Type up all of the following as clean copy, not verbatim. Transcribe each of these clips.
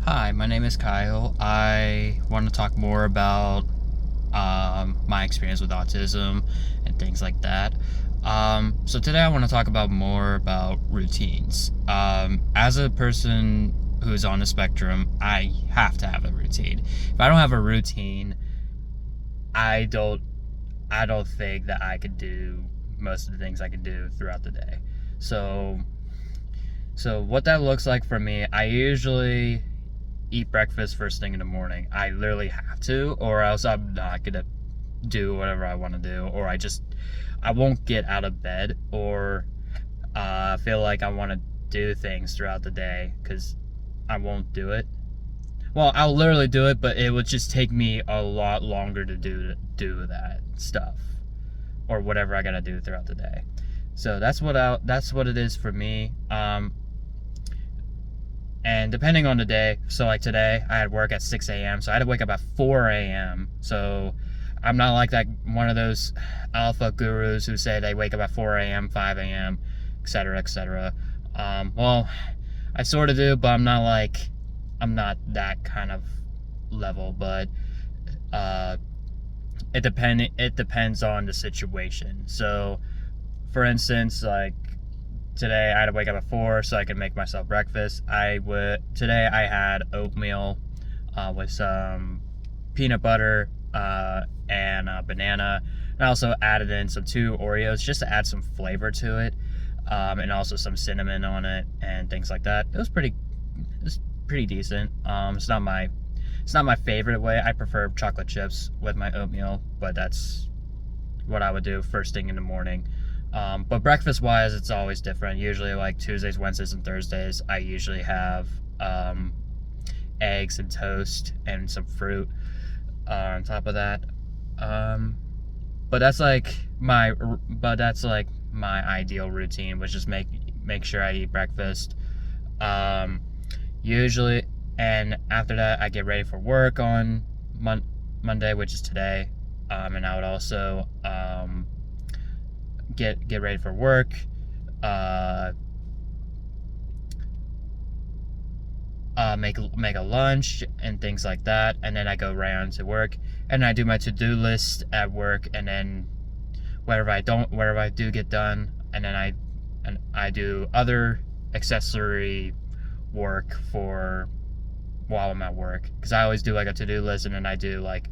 Hi, my name is Kyle. I want to talk more about my experience with autism and things like that. So today I want to talk about more about routines. As a person who's on the spectrum, I have to have a routine. If I don't have a routine, I don't I don't think that I could do most of the things I could do throughout the day. So so what that looks like for me, I usually eat breakfast first thing in the morning. I literally have to, or else I'm not gonna do whatever I want to do, or I won't get out of bed, or feel like I want to do things throughout the day because I won't do it. Well, I'll literally do it, but it would just take me a lot longer to do that stuff or whatever I gotta do throughout the day. So that's what it is for me. And depending on the day, so like today, I had work at 6 a.m., so I had to wake up at 4 a.m. So I'm not like that one of those alpha gurus who say they wake up at 4 a.m., 5 a.m., etc., etc. Well, I sort of do, but I'm not that kind of level. But uh, it depends on the situation. So, for instance, like today I had to wake up at 4 so I could make myself breakfast. Today I had oatmeal with some peanut butter and banana. And I also added in some 2 Oreos just to add some flavor to it, and also some cinnamon on it and things like that. It was pretty decent. It's not my favorite way. I prefer chocolate chips with my oatmeal, but that's what I would do first thing in the morning. But breakfast wise, it's always different. Usually, like Tuesdays, Wednesdays, and Thursdays, I usually have eggs and toast and some fruit on top of that. Um, but that's like my ideal routine, which is make sure I eat breakfast. Um, Usually, and after that, I get ready for work on Monday, which is today. And I would also get ready for work, uh, make a lunch and things like that, and then I go right on to work, and I do my to-do list at work, and then whatever I do get done, and then I do other accessory work for while I'm at work, because I always do like a to-do list, and then I do like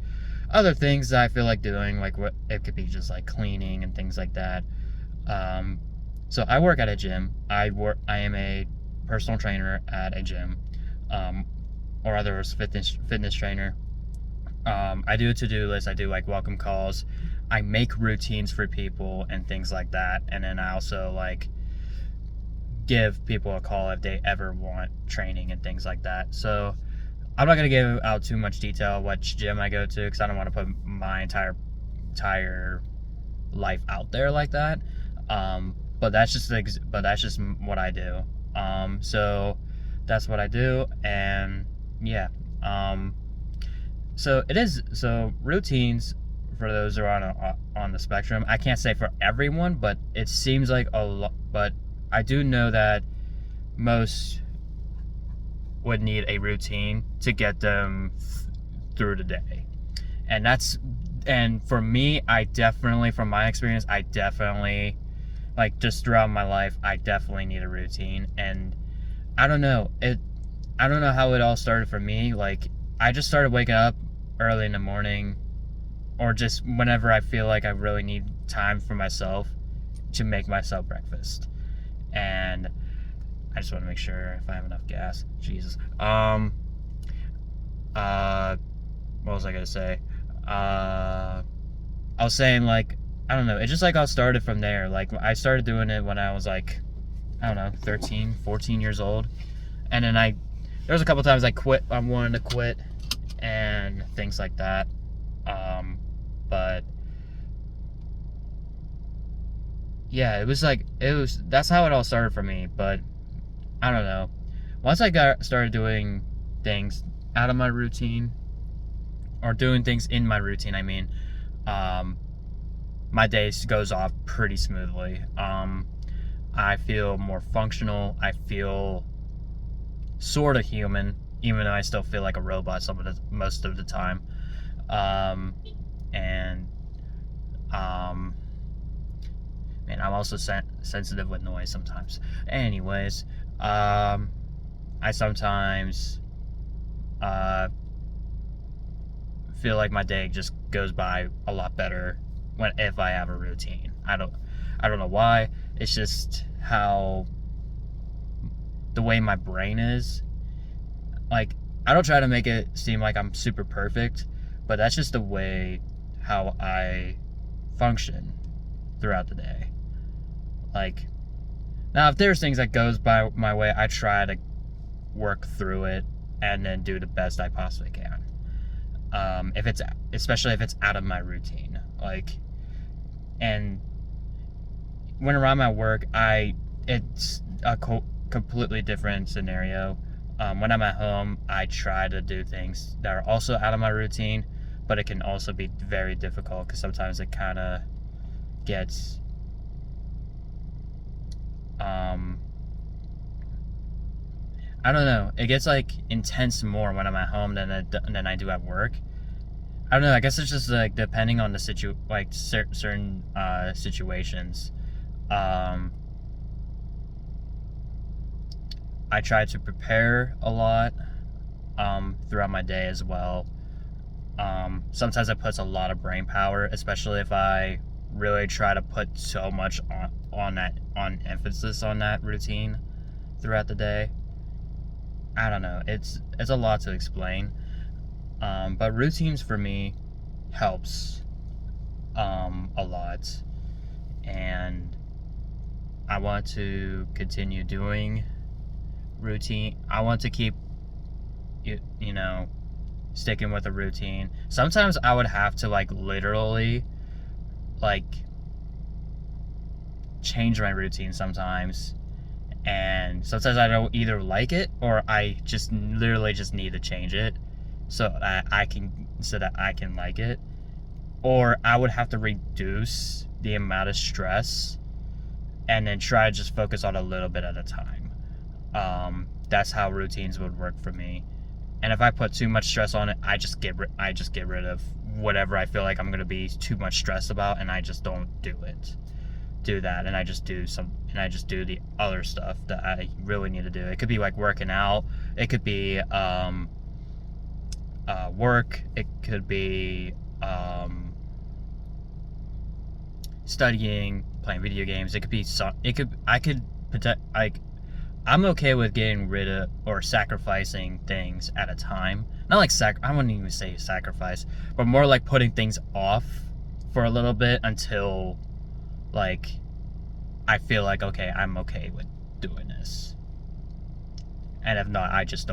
other things that I feel like doing, like what it could be just like cleaning and things like that. Um, so I work at a gym. I am a personal trainer at a gym, um, or otherwise fitness trainer. I do a to-do list. I do like welcome calls. I make routines for people and things like that. And then I also like give people a call if they ever want training and things like that. So I'm not gonna give out too much detail which gym I go to because I don't want to put my entire life out there like that. But that's just what I do. So that's what I do, and yeah. Um, so routines for those who are on the spectrum. I can't say for everyone, but it seems like a lot. But I do know that most would need a routine to get them through the day, and for me, from my experience, I definitely like just throughout my life, I definitely need a routine, and I don't know it. I don't know how it all started for me. Like I just started waking up early in the morning, or just whenever I feel like I really need time for myself to make myself breakfast, and I just want to make sure if I have enough gas. Jesus. What was I gonna say? I was saying like I don't know. It just like all started from there. Like I started doing it when I was like I don't know 13, 14 years old, and then there was a couple times I quit. I wanted to quit and things like that. But yeah, that's how it all started for me. But I don't know. Once I got started doing things out of my routine, or doing things in my routine, I mean, um, my days goes off pretty smoothly. I feel more functional. I feel sort of human, even though I still feel like a robot most of the time. And man, I'm also sensitive with noise sometimes. Anyways, I sometimes feel like my day just goes by a lot better if I have a routine. I don't know why. It's just how the way my brain is. Like, I don't try to make it seem like I'm super perfect, but that's just the way how I function throughout the day. Like, now if there's things that goes by my way, I try to work through it and then do the best I possibly can. Especially if it's out of my routine. Like, and when around my work, it's a completely different scenario. When I'm at home, I try to do things that are also out of my routine, but it can also be very difficult because sometimes it kind of gets I don't know. It gets like intense more when I'm at home than I do at work. I don't know. I guess it's just like depending on the certain situations. I try to prepare a lot throughout my day as well. Sometimes it puts a lot of brain power, especially if I really try to put so much on emphasis on that routine throughout the day. I don't know. It's a lot to explain. But routines for me helps a lot, and I want to continue doing routine. I want to keep you know sticking with a routine. Sometimes I would have to like literally like change my routine sometimes, and sometimes I don't either like it or I just literally just need to change it so that I can like it, or I would have to reduce the amount of stress and then try to just focus on a little bit at a time. That's how routines would work for me. And if I put too much stress on it, I just get rid of whatever I feel like I'm gonna be too much stressed about, and I just don't do that, and I just do the other stuff that I really need to do. It could be like working out, it could be work, it could be studying, playing video games. I'm okay with getting rid of or sacrificing things at a time. Not like I wouldn't even say sacrifice, but more like putting things off for a little bit until like I feel like, okay, I'm okay with doing this. And if not, I just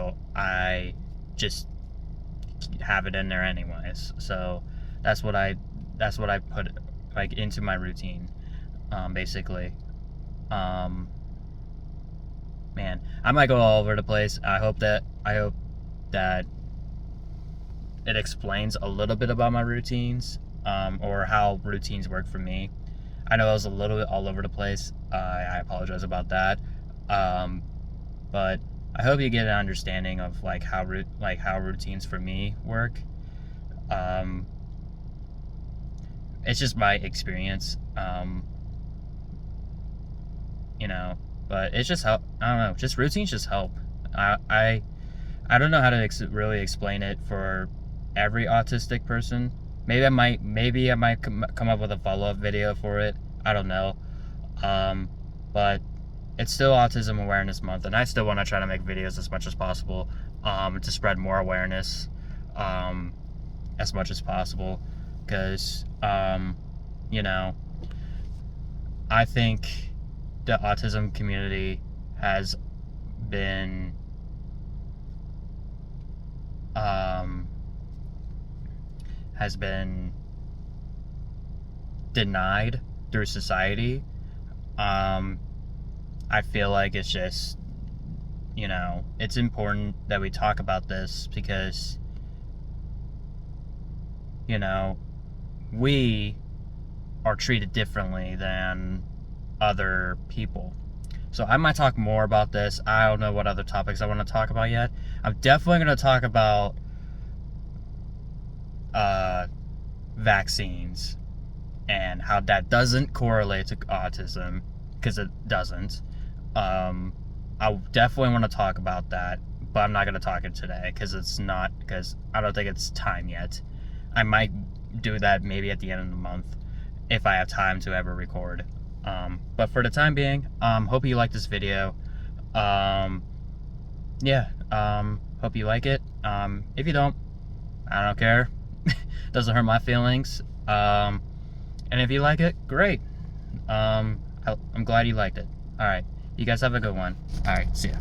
have it in there anyways. So that's what I put like into my routine, basically. Man, I might go all over the place. I hope that it explains a little bit about my routines, or how routines work for me. I know I was a little bit all over the place. I apologize about that. But I hope you get an understanding of like how routines for me work. It's just my experience. But it's just help. I don't know. Just routines just help. I don't know how to really explain it for every autistic person. Maybe I might come up with a follow-up video for it. I don't know. But it's still Autism Awareness Month, and I still want to try to make videos as much as possible, to spread more awareness, as much as possible, because I think the autism community has been denied through society. I feel like it's just, it's important that we talk about this because, we are treated differently than other people. So I might talk more about this. I don't know what other topics I want to talk about yet. I'm definitely going to talk about vaccines and how that doesn't correlate to autism, because it doesn't. I definitely want to talk about that, but I'm not going to talk it today because I don't think it's time yet. I might do that maybe at the end of the month if I have time to ever record. But for the time being, hope you like this video. Hope you like it. If you don't, I don't care. Doesn't hurt my feelings. And if you like it, great. I'm glad you liked it. Alright, you guys have a good one. Alright, see ya.